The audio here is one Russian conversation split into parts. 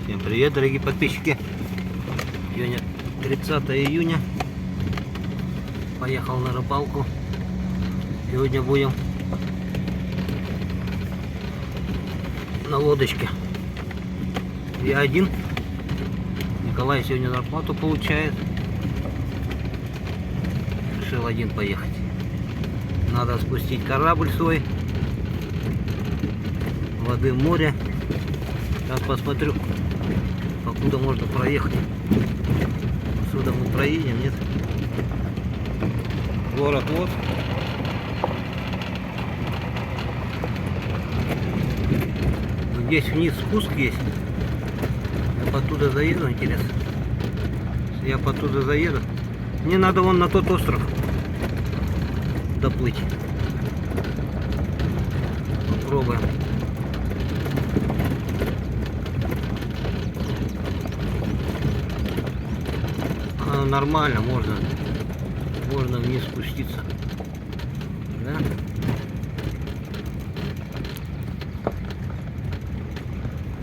Всем привет, дорогие подписчики. Сегодня 30 июня. Поехал на рыбалку. Сегодня будем на лодочке. Я один. Николай сегодня зарплату получает. Решил один поехать. Надо спустить корабль свой. Воды в море. Сейчас посмотрю, покуда можно проехать. Сюда мы проедем, нет? Город вот. Здесь вниз спуск есть. Я оттуда заеду, интересно. Если я оттуда заеду, мне надо вон на тот остров доплыть. Попробуем. Нормально, можно вниз спуститься. Да?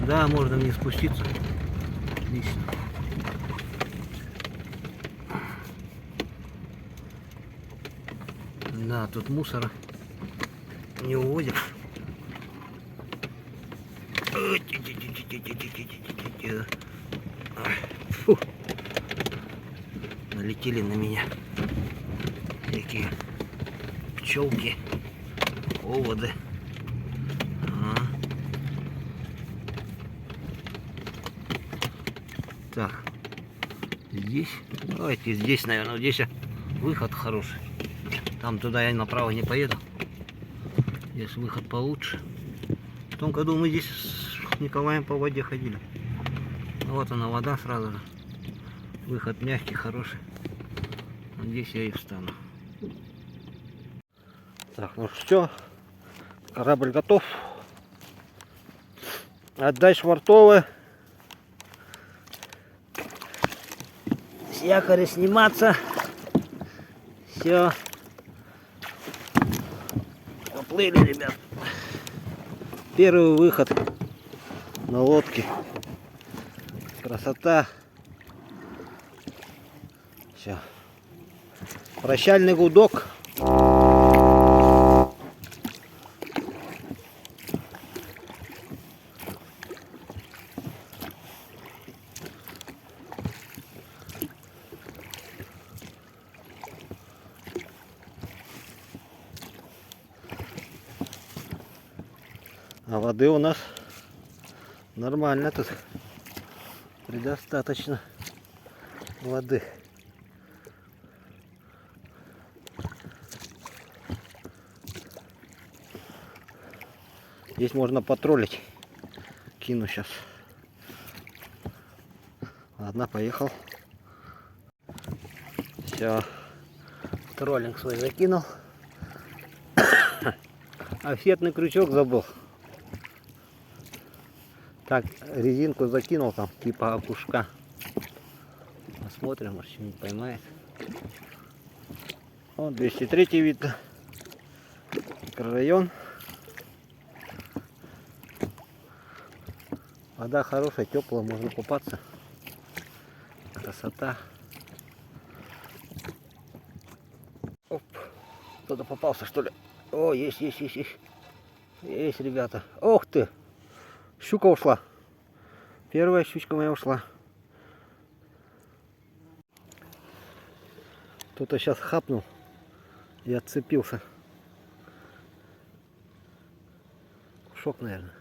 Да, можно вниз спуститься. Отлично. Да, тут мусора не уводишь. Фу. Налетели на меня такие пчелки, оводы. Так, здесь, давайте здесь, наверное, здесь выход хороший. Там туда я направо не поеду. Здесь выход получше. В том году мы здесь с Николаем по воде ходили. Вот она, вода сразу же. Выход мягкий, хороший. Здесь я и встану. Так, ну все. Корабль готов. Отдай швартовы. С якоря сниматься. Все. Поплыли, ребят. Первый выход на лодке. Красота. Все. Прощальный гудок. А воды у нас нормально тут. Предостаточно воды. Здесь можно потроллить. Кину сейчас. Ладно, поехал. Все. Троллинг свой закинул. Офсетный крючок забыл. Так, резинку закинул там, типа опушка. Посмотрим, может что-нибудь поймает. Вот 203 видно. Микрорайон. Вода хорошая, теплая, можно купаться. Красота. Оп. Кто-то попался, что ли? О, есть. Есть, ребята. Ох ты! Щука ушла. Первая щучка моя ушла. Кто-то сейчас хапнул и отцепился. Шок, наверное.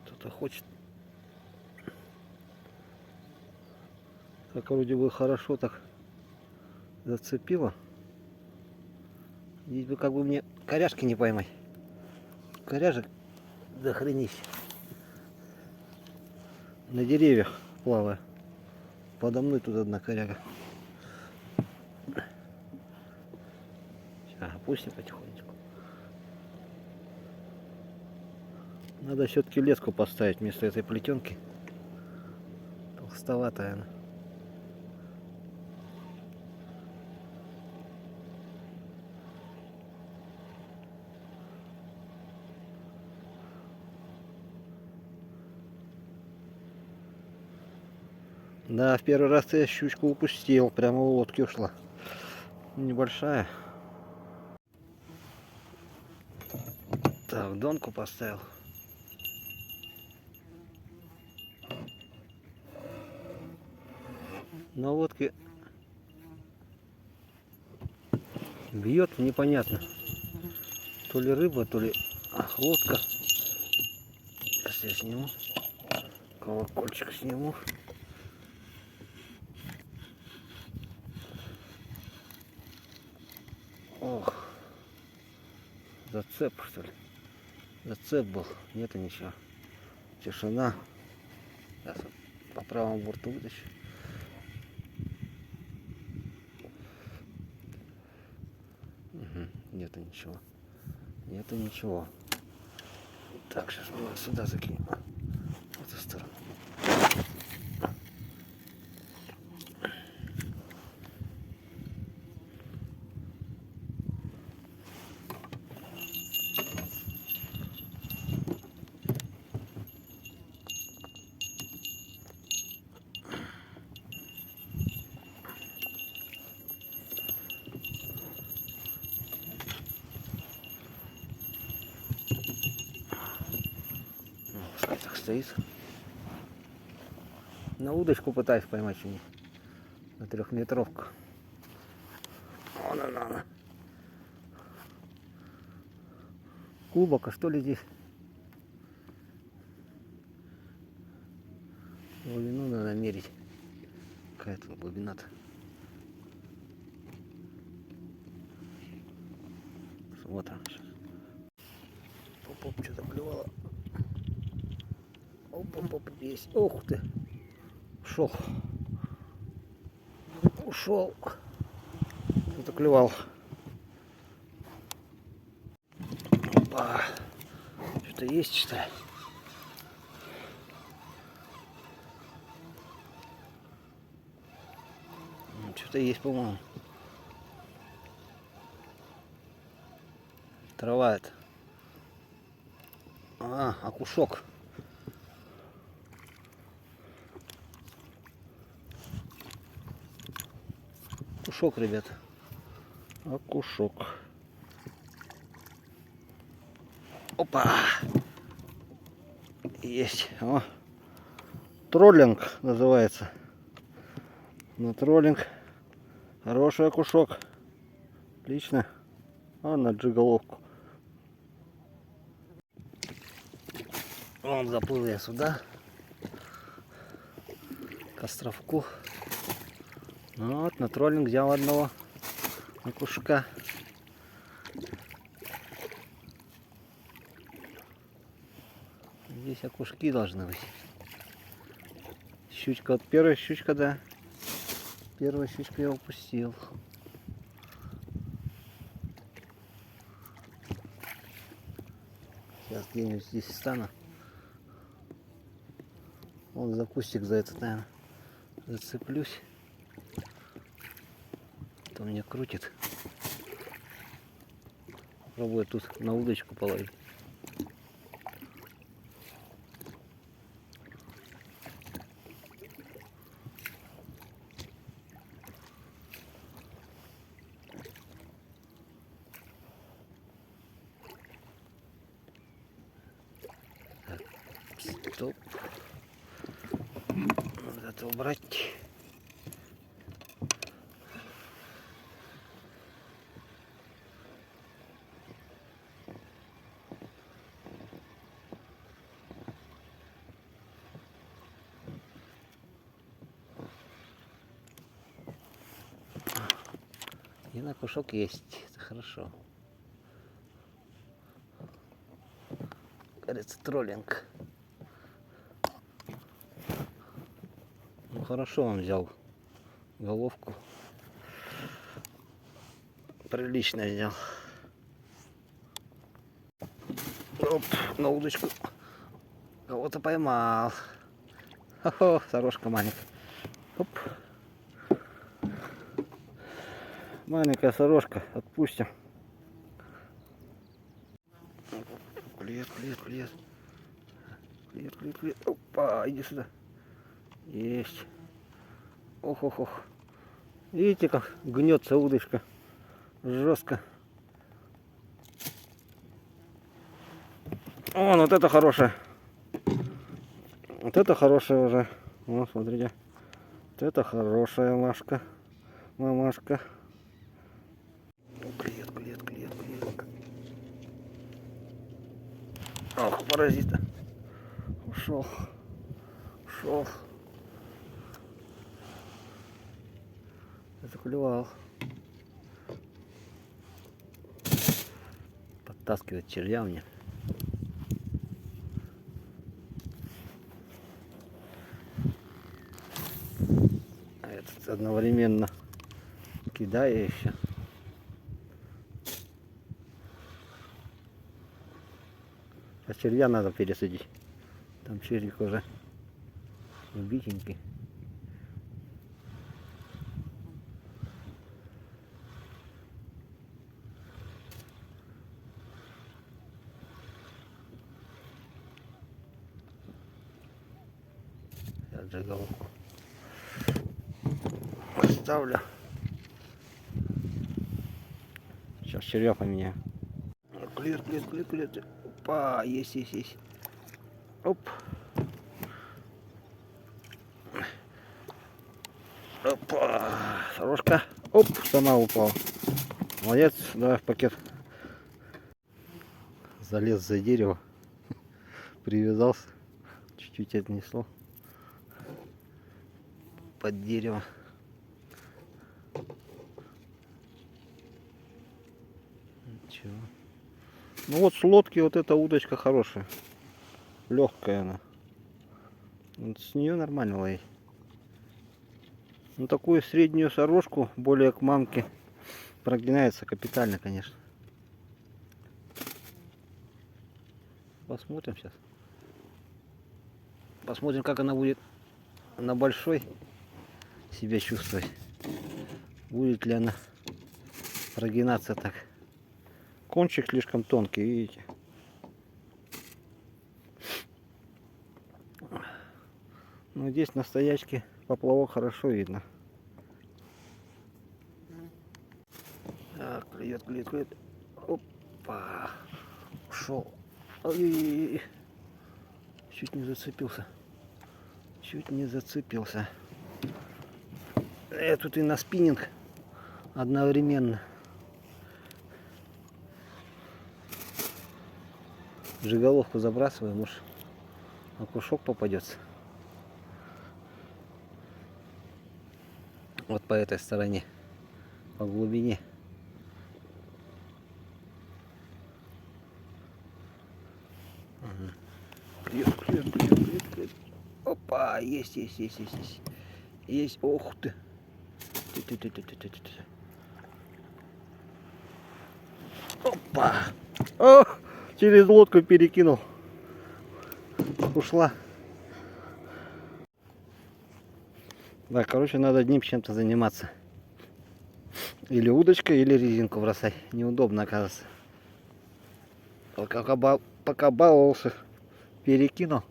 Кто-то хочет. Так вроде бы хорошо так зацепило. Здесь бы как бы мне коряшки не поймать. Коряжек до хренища. На деревьях плавая. Подо мной тут одна коряга. Сейчас опустим потихонечку. Надо все-таки леску поставить вместо этой плетенки. Толстоватая она. Да, в первый раз я щучку упустил. Прямо в лодке ушла. Небольшая. Так, донку поставил. На лодке бьет непонятно. То ли рыба, то ли лодка. Сейчас я сниму. Колокольчик сниму. Ох. Зацеп, что ли? Зацеп был. Нету ничего. Тишина. Сейчас по правому борту вытащу. Угу. Нету ничего. Нету ничего. Так, сейчас мы его сюда закинем. В эту сторону. Пускай так стоит. На удочку пытаюсь поймать у них. На 3-метровку. Вон она. Глубоко, что ли, здесь? Глубину надо мерить. Какая тут глубина-то? Вот она сейчас. Оп-оп, что-то клевало. Оп-оп-оп, есть. Ух ты. Ушел. Ушел. Что-то клевал. Опа. Что-то есть, что ли? Что-то есть, по-моему. Трава это. Окушок. Окушок, ребята. Окушок. Опа. Есть. О. Троллинг называется. На троллинг. Хороший окушок. Отлично. На джиголовку. Вон заплыл я сюда. К островку. Ну вот, на троллинг взял одного окушка. Здесь окушки должны быть. Щучка, вот первая щучка, да. Первая щучка я упустил. Сейчас где-нибудь здесь встану. Вон за кустик за этот, наверное, зацеплюсь. То меня крутит. Пробую тут на удочку половить. Так, стоп. Надо это убрать. И на кушок есть, это хорошо. Кажется, троллинг. Ну хорошо, он взял головку. Прилично взял. Оп, на удочку. Кого-то поймал. Хо-хо, сорожка маленькая. Оп. Маленькая сорожка, отпустим. Клюет, клюет, клюет. Клюет, клюет, клюет. Опа, иди сюда. Есть. Ох, ох, ох. Видите, как гнется удочка. Жестко. О, вот это хорошая. Вот это хорошая уже. Вот, смотрите. Вот это хорошая машка. Мамашка. Клет, клет, клет, клет. Ох, паразита. Ушел. Ушел. Заклевал. Подтаскивает червя мне. А этот одновременно кидаю еще. А червя надо пересадить. Там червик уже убитенький. Я отжигалку ставлю. Сейчас червя поменяю. Клет, клет, клет, клет. Опа, есть, есть, есть. Оп. Опа. Сорожка. Оп, сама упала. Молодец, давай в пакет. Залез за дерево. Привязался. Чуть-чуть отнесло. Под дерево. Ничего. Ну вот с лодки вот эта удочка хорошая. Легкая она. Вот с нее нормально ловить. Ну такую среднюю сорожку, более к мамке, прогинается капитально, конечно. Посмотрим сейчас. Посмотрим, как она будет на большой себя чувствовать. Будет ли она прогинаться так. Кончик слишком тонкий, видите. Но здесь на стоячке поплавок хорошо видно. Так, клюет, клюет, клюет. Опа. Ушел. Ой-ой-ой. Чуть не зацепился. Чуть не зацепился. Я тут и на спиннинг одновременно. Жиголовку забрасываю, может окушок попадется. Вот по этой стороне, по глубине. Клюет, клюет, клюет, клюет, клюет. Опа, есть, есть, есть, есть, есть. Есть, ох ты. Опа. Ох, через лодку перекинул. Ушла. Да, короче, надо одним чем-то заниматься. Или удочкой, или резинку бросать. Неудобно, оказывается. Пока баловался, перекинул.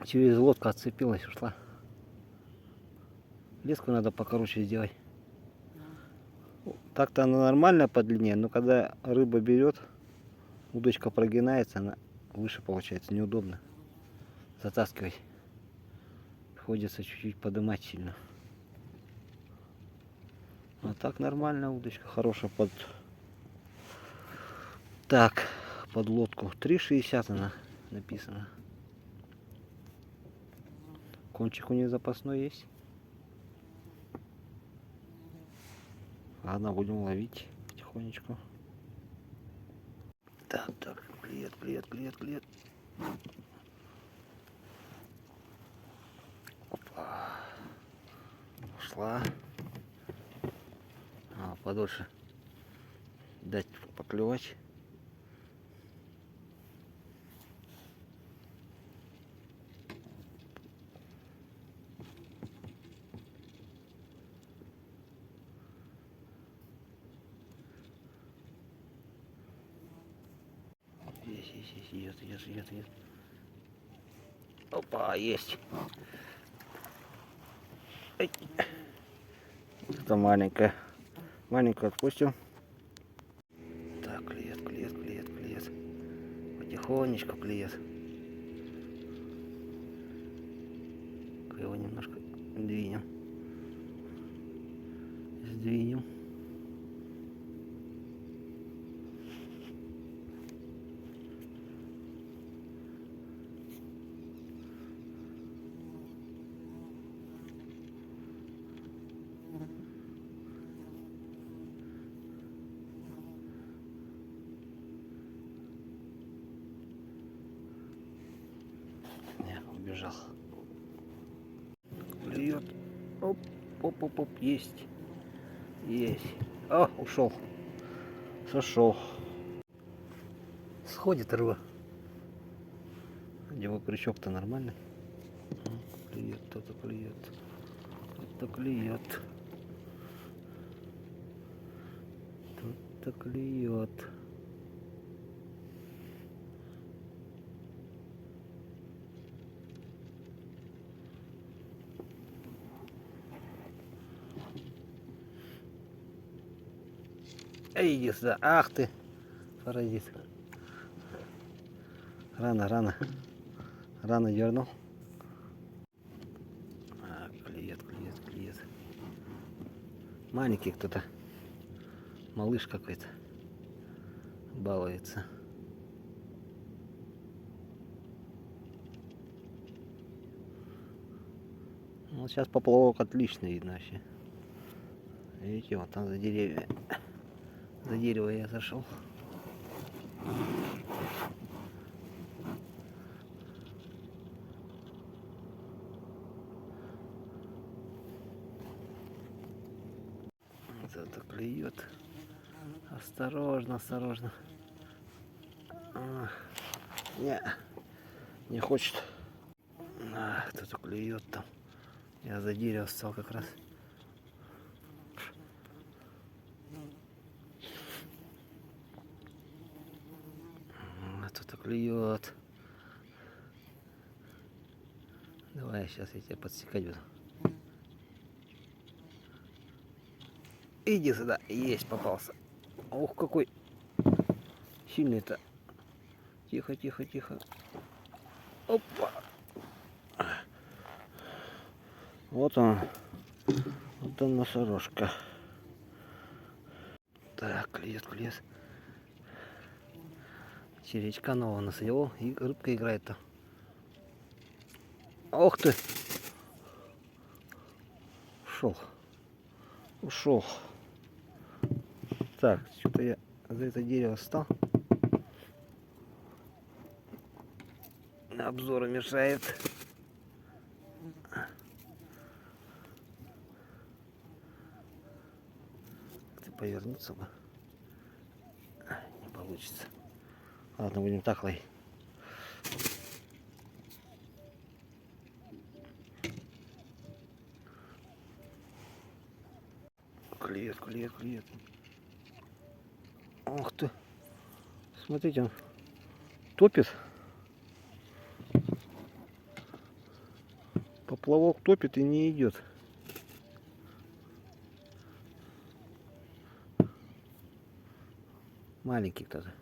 Через лодку отцепилась, ушла. Леску надо покороче сделать. Так-то она нормальная по длине, но когда рыба берет, удочка прогинается, она выше получается. Неудобно затаскивать. Приходится чуть-чуть поднимать сильно. А так нормальная удочка, хорошая под... Так, под лодку. 3,60 она написана. Кончик у нее запасной есть. Ладно, будем ловить потихонечку. Так, так, клет, клет, клет, клет. Опа. Ушла. Подольше дать поклевать. Есть. Опа, есть. Ай. Это маленькая. Маленькую отпустим. Так, клюет, клюет, клюет, клюет. Потихонечку клюет. Его немножко двинем. Сдвинем. Не, убежал. Клюет. Оп, оп, оп, оп, есть. Есть. А, ушел. Сошел. Сходит рыба. Его крючок-то нормальный. Клюет, кто-то клюет. Кто-то клюет. Кто-то клюет. Эй, иди сюда. Ах ты, паразит. Рано, рано. Рано дернул. А, клюет, клюет, клюет. Маленький кто-то. Малыш какой-то. Балуется. Ну, сейчас поплавок отлично видно вообще. Видите, вот там за деревьями. За дерево я зашел. Кто-то клюет. Осторожно, осторожно. Не хочет. Кто-то клюет там. Я за дерево встал как раз. Кто-то клюет. Давай, сейчас я тебя подсекать буду. Иди сюда. Есть, попался. Ух, какой сильный-то. Тихо, тихо, тихо. Опа. Вот он. Вот он, носорожка. Так, клюет, клюет. Червячка нового насадил, и рыбка играет там. Ох ты! Ушел. Ушел. Так, что-то я за это дерево встал. Обзору мешает. Ты повернуться бы. Не получится. Ладно, будем так ловить. Клюет, клюет, клюет. Ох ты. Смотрите, он топит. Поплавок топит и не идет. Маленький кто-то.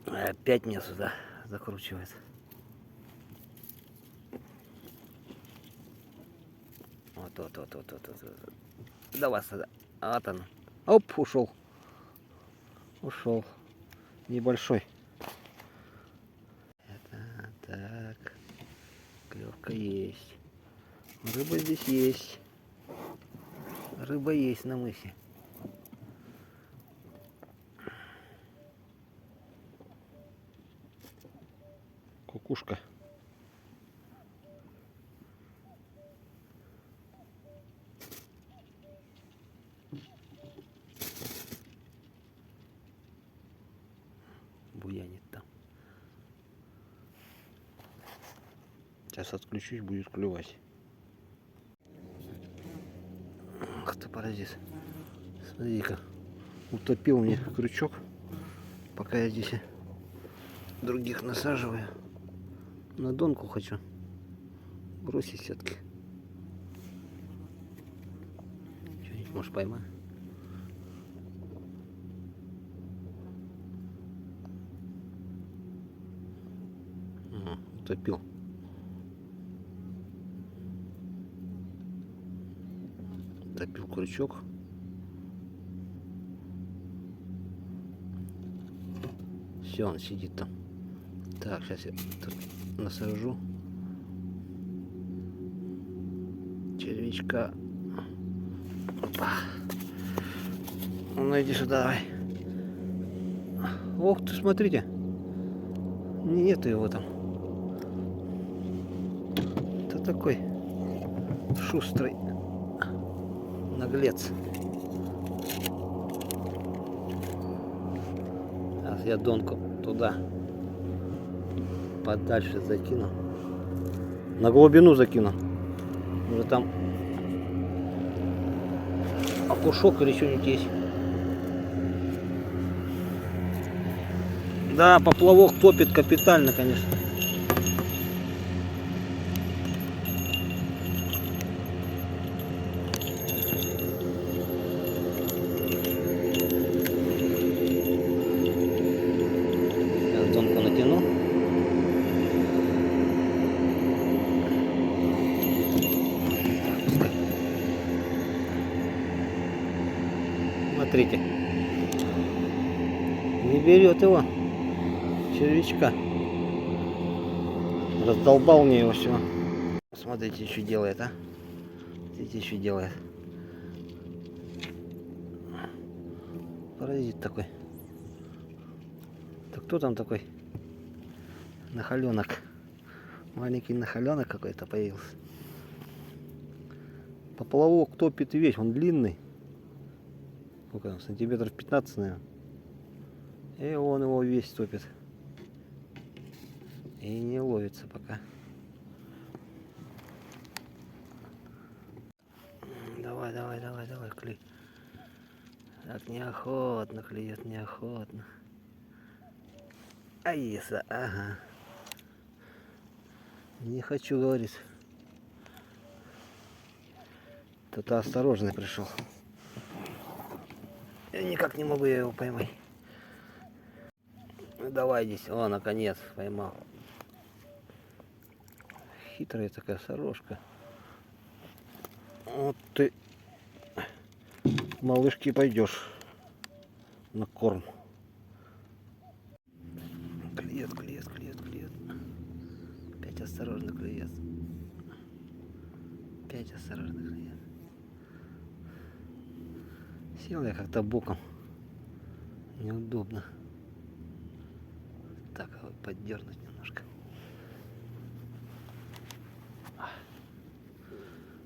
Опять меня сюда закручивает. Вот, вот, вот, вот, вот, вот. Давай сюда. Вот он. Оп, ушел. Ушел. Небольшой. Это так. Клевка есть. Рыба здесь есть. Рыба есть на мысе. Кукушка. Буянит там. Сейчас отключусь, будет клевать. Ах ты, паразит. Смотри-ка. Утопил мне крючок. Пока я здесь других насаживаю. На донку хочу бросить все-таки. Может, поймаю. Утопил. Утопил крючок. Все, он сидит там. Так, сейчас я тут насажу червячка. Опа. Ну иди сюда, давай. Ох ты, смотрите. Нету его там. Это такой шустрый наглец. Сейчас я донку туда подальше закину. На глубину закину. Уже там окушок или что-нибудь есть. Да, поплавок топит капитально, конечно. Сейчас донку натяну. Смотрите. Не берет его. Червячка. Раздолбал мне его все. Смотрите, что делает, а? Смотрите, что делает. Паразит такой. Так кто там такой? Нахаленок. Маленький нахаленок какой-то появился. Поплавок топит весь, он длинный. Сколько там, сантиметров 15, наверное. И он его весь топит. И не ловится пока. Давай, давай, давай, давай, клей. Так, неохотно клюет, неохотно. Аиса, ага. Не хочу говорить. Кто-то осторожный пришел. Я никак не могу его поймать. Ну давай здесь. О, наконец поймал. Хитрая такая сорожка. Вот ты, малышки, пойдешь на корм. Клюет, клюет, клюет, клюет. Опять осторожно клюет. Опять осторожно клюет. Сел я как-то боком. Неудобно. Так, вот поддернуть немножко.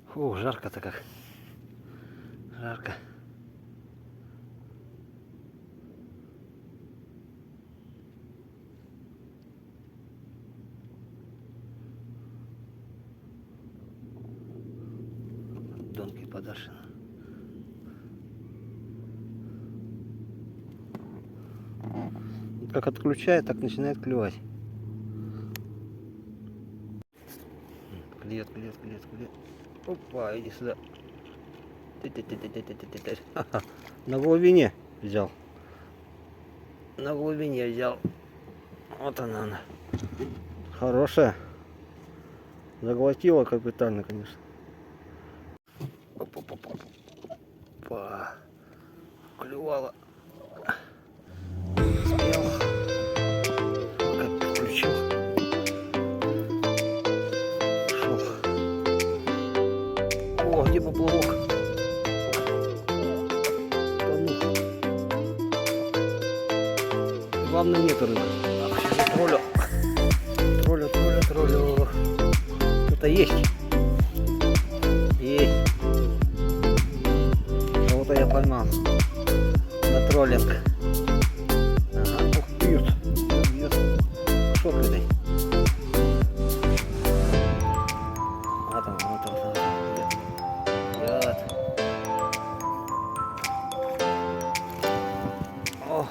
Фу, жарко-то как. Жарко. Донки подальше. Как отключает, так начинает клевать. Клюет, клюет, клюет, клюет. Опа, иди сюда. На глубине взял. На глубине взял. Вот она. Хорошая. Заглотила капитально, конечно. Опа. Клювала. Спел. Как включил. Шел. О, где поплавок? Главное, нету рыбы. Троллю. Троллю, троллю, троллю. Кто-то есть. Есть. Кого-то я поймал. На троллинг. Ага, ух, бьет. Бьет. Шотлиной. Вот он, вот он, вот он. Бьет. Ох.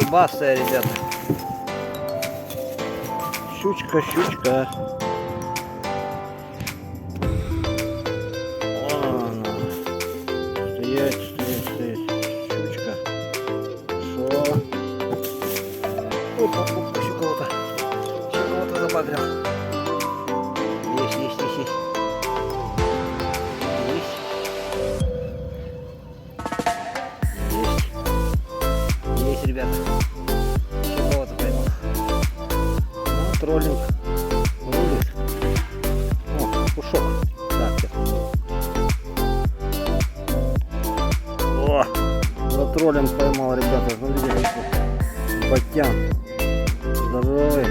Зубастая, ребята. Щучка, щучка. Вон она. троллинг вылез. О, пушок. Так, сейчас. О, за троллинг поймал, ребята. Смотрите, какой батян. Здоровый.